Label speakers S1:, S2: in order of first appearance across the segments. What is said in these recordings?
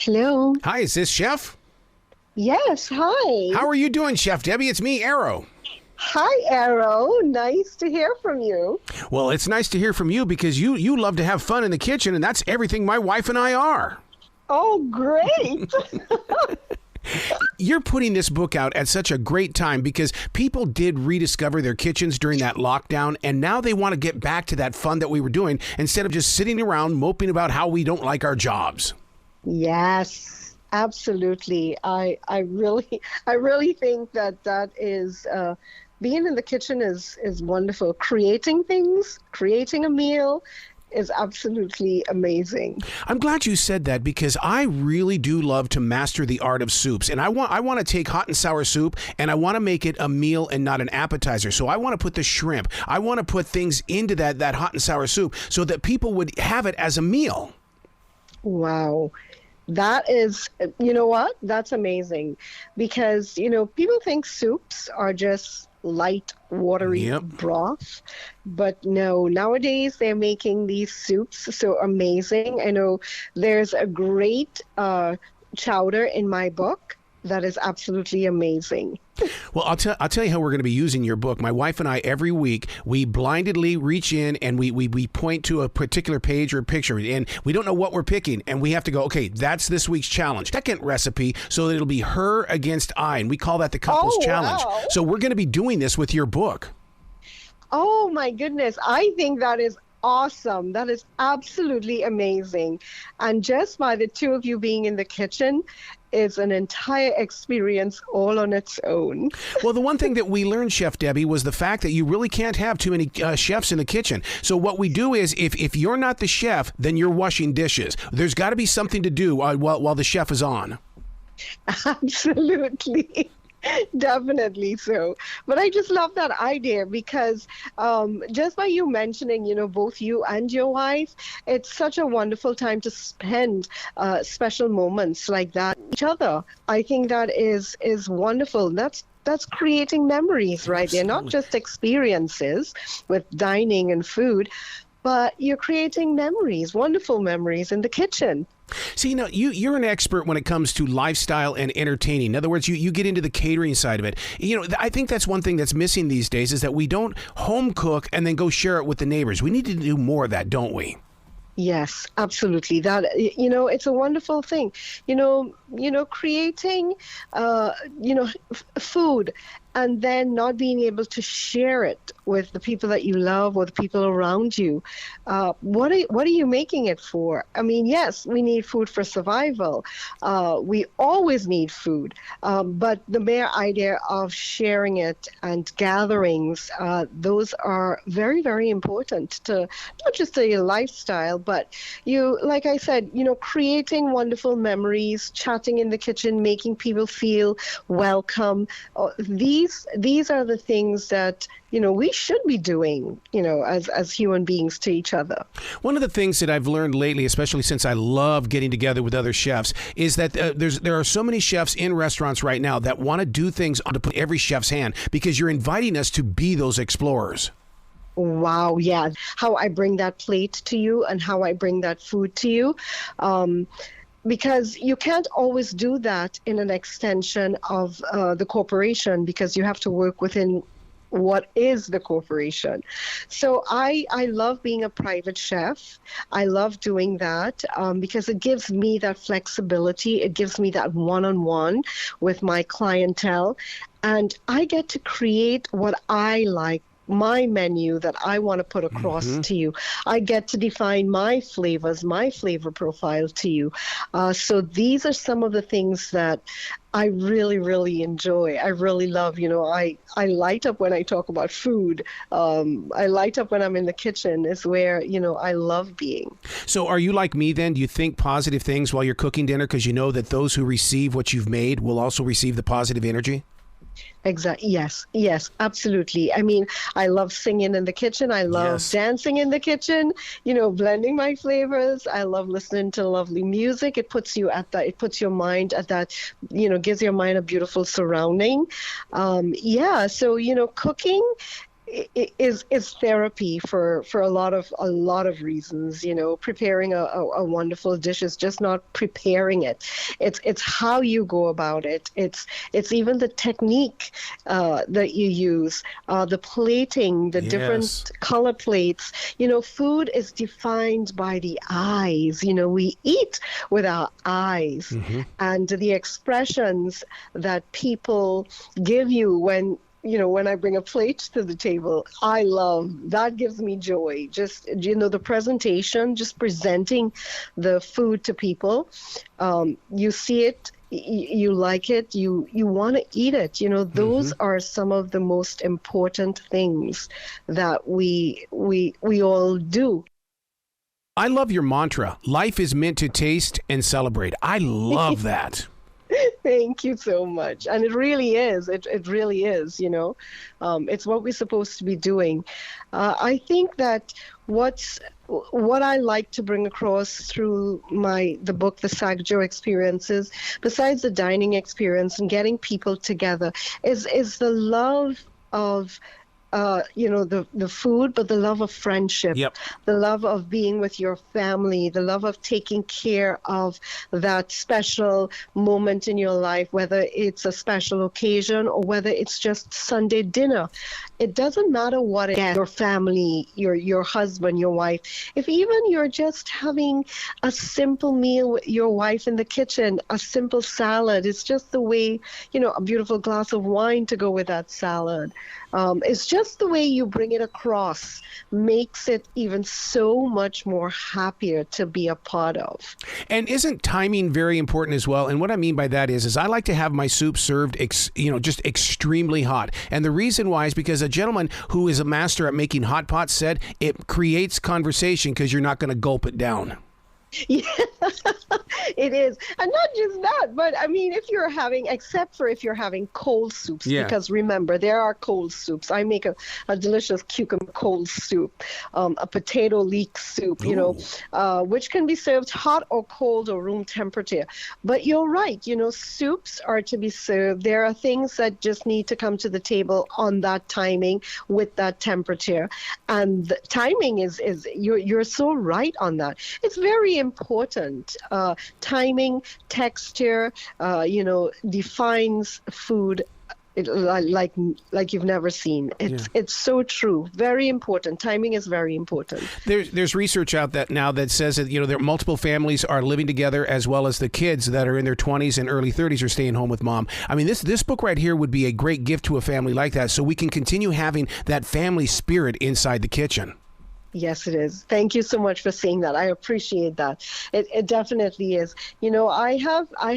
S1: Hello.
S2: Hi, is this Chef?
S1: Yes, hi.
S2: How are you doing, Chef Debbie? It's me, Arrow.
S1: Hi, Arrow. Nice to hear from you.
S2: Well, it's nice to hear from you because you love to have fun in the kitchen, and that's everything my wife and I are.
S1: Oh, great.
S2: You're putting this book out at such a great time because people did rediscover their kitchens during that lockdown, and now they want to get back to that fun that we were doing instead of just sitting around moping about how we don't like our jobs.
S1: Yes, absolutely. I really think that is being in the kitchen is wonderful. Creating things, creating a meal is absolutely amazing.
S2: I'm glad you said that because I really do love to master the art of soups, and I want to take hot and sour soup and I want to make it a meal and not an appetizer. So I want to put the shrimp, I want to put things into that hot and sour soup so that people would have it as a meal.
S1: Wow. That is, you know what? That's amazing because, people think soups are just light, watery broth. But no, nowadays they're making these soups so amazing. I know there's a great chowder in my book that is absolutely amazing.
S2: Well, I'll tell you how we're going to be using your book. My wife and I, every week, we blindly reach in and we point to a particular page or picture, and we don't know what we're picking, and we have to go, okay, that's this week's challenge. Second recipe, so that it'll be her against I, and we call that the couples challenge.
S1: Wow.
S2: So we're going to be doing this with your book.
S1: Oh, my goodness. I think that is awesome. That is absolutely amazing. And just by the two of you being in the kitchen, is an entire experience all on its own.
S2: Well, the one thing that we learned, Chef Debbie, was the fact that you really can't have too many chefs in the kitchen. So what we do is if you're not the chef, then you're washing dishes. There's got to be something to do while the chef is on.
S1: Absolutely. Definitely so. But I just love that idea because just by you mentioning, both you and your wife, it's such a wonderful time to spend special moments like that with each other. I think that is wonderful. That's creating memories right there, not just experiences with dining and food, but you're creating memories, wonderful memories in the kitchen.
S2: See, you're an expert when it comes to lifestyle and entertaining. In other words, you get into the catering side of it. I think that's one thing that's missing these days is that we don't home cook and then go share it with the neighbors. We need to do more of that, don't we?
S1: Yes, absolutely. That, it's a wonderful thing. Creating, food and then not being able to share it with the people that you love or the people around you. What are you making it for? I mean, yes, we need food for survival. We always need food. But the mere idea of sharing it and gatherings, those are very, very important to not just to your lifestyle, but like I said, creating wonderful memories, chatting in the kitchen, making people feel welcome. These are the things that we should be doing, as human beings to each other.
S2: One of the things that I've learned lately, especially since I love getting together with other chefs, is that there are so many chefs in restaurants right now that want to do things to put every chef's hand because you're inviting us to be those explorers.
S1: Wow, yeah. How I bring that plate to you and how I bring that food to you. Because you can't always do that in an extension of the corporation because you have to work within what is the corporation. So I love being a private chef. I love doing that because it gives me that flexibility. It gives me that one-on-one with my clientele. And I get to create what I like, my menu that I want to put across to you. I get to define my flavors, my flavor profile to you. So these are some of the things that I really, really enjoy. I really love, I light up when I talk about food. I light up when I'm in the kitchen is where, I love being.
S2: So are you like me then? Do you think positive things while you're cooking dinner because you know that those who receive what you've made will also receive the positive energy?
S1: Exactly. Yes, absolutely. I mean, I love singing in the kitchen. I love dancing in the kitchen, blending my flavors. I love listening to lovely music. It puts you at that, it puts your mind at that, gives your mind a beautiful surrounding. So, cooking is therapy for a lot of reasons. Preparing a wonderful dish is just not preparing it. It's how you go about it. It's even the technique that you use, the plating, the different color plates. Food is defined by the eyes. We eat with our eyes, and the expressions that people give you when I bring a plate to the table, I love, that gives me joy. Just, the presentation, just presenting the food to people. You see it, you like it, you want to eat it. Those are some of the most important things that we all do.
S2: I love your mantra. Life is meant to taste and celebrate. I love that.
S1: Thank you so much. And it really is. It really is, It's what we're supposed to be doing. I think that what I like to bring across through the book, The SAGAJO Experiences, besides the dining experience and getting people together, is the love of the food, but the love of friendship, the love of being with your family, the love of taking care of that special moment in your life, whether it's a special occasion or whether it's just Sunday dinner. It doesn't matter what it is, your family, your husband, your wife. If even you're just having a simple meal with your wife in the kitchen, a simple salad, it's just the way, a beautiful glass of wine to go with that salad. It's just the way you bring it across makes it even so much more happier to be a part of.
S2: And isn't timing very important as well? And what I mean by that is I like to have my soup served, just extremely hot. And the reason why is because a gentleman who is a master at making hot pots said it creates conversation because you're not going to gulp it down.
S1: Yeah, it is. And not just that, but I mean, except for if you're having cold soups, because remember, there are cold soups. I make a delicious cucumber cold soup, a potato leek soup, which can be served hot or cold or room temperature. But you're right, soups are to be served. There are things that just need to come to the table on that timing with that temperature. And the timing is you're so right on that. It's very important. Timing, texture, defines food like you've never seen. It's so true. Very important. Timing is very important.
S2: There's research out now that says that there multiple families are living together, as well as the kids that are in their 20s and early 30s are staying home with mom. I mean, this book right here would be a great gift to a family like that, so we can continue having that family spirit inside the kitchen.
S1: Yes, it is. Thank you so much for saying that. I appreciate that. It definitely is. I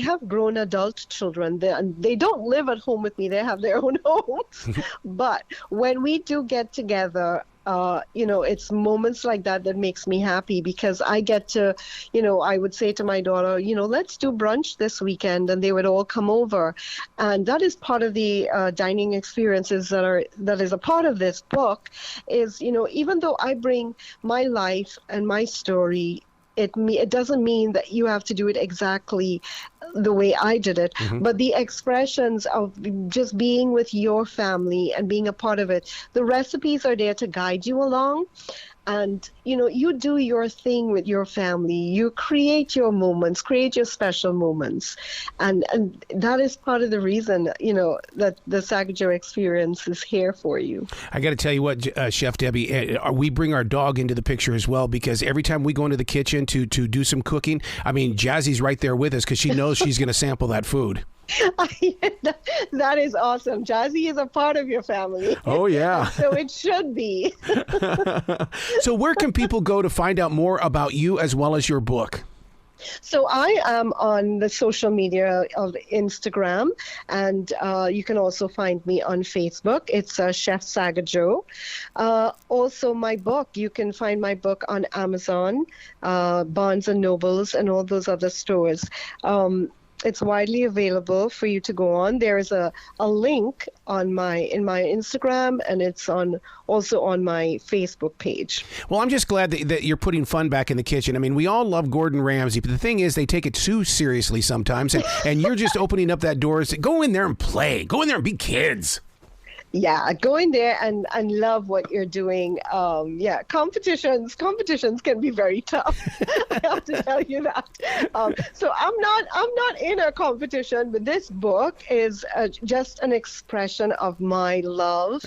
S1: have grown adult children. They don't live at home with me. They have their own homes. But when we do get together, it's moments like that makes me happy, because I get to, I would say to my daughter, let's do brunch this weekend, and they would all come over. And that is part of the dining experiences that is a part of this book is, even though I bring my life and my story, it doesn't mean that you have to do it exactly the way I did it, but the expressions of just being with your family and being a part of it, the recipes are there to guide you along. And, you do your thing with your family. You create your moments, create your special moments. And that is part of the reason, that the SAGAJO experience is here for you. I
S2: got to tell you what, Chef Debbie, we bring our dog into the picture as well, because every time we go into the kitchen to do some cooking, I mean, Jazzy's right there with us because she knows she's going to sample that food.
S1: That is awesome. Jazzy is a part of your family.
S2: Oh, yeah.
S1: So it should be.
S2: So where can people go to find out more about you as well as your book?
S1: So I am on the social media of Instagram, and you can also find me on Facebook. It's Chef Sagajo. Also, my book, you can find my book on Amazon, Barnes & Nobles, and all those other stores. It's widely available for you to go on. There is a link in my Instagram, and it's also on my Facebook page.
S2: Well, I'm just glad that you're putting fun back in the kitchen. I mean, we all love Gordon Ramsay, but the thing is, they take it too seriously sometimes, and you're just opening up that door. Go in there and play. Go in there and be kids.
S1: Yeah, go in there and love what you're doing. Yeah, competitions can be very tough. I have to tell you that. So I'm not in a competition, but this book is just an expression of my love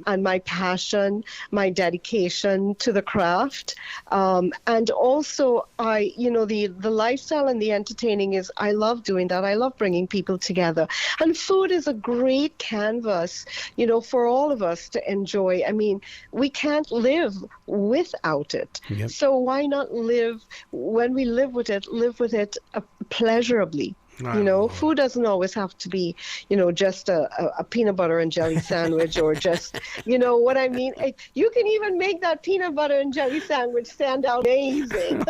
S1: and my passion, my dedication to the craft, and also the lifestyle and the entertaining is I love doing that. I love bringing people together, and food is a great canvas, for all of us to enjoy. I mean, we can't live without it.
S2: Yep.
S1: So why not when we live with it pleasurably? Food doesn't always have to be, just a peanut butter and jelly sandwich or just, what I mean? You can even make that peanut butter and jelly sandwich stand out amazing.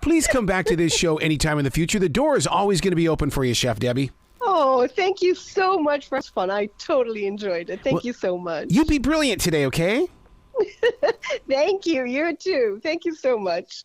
S2: Please come back to this show anytime in the future. The door is always going to be open for you, Chef Debbie.
S1: Oh, thank you so much for fun. I totally enjoyed it. Thank you so much.
S2: You be brilliant today, okay?
S1: Thank you. You too. Thank you so much.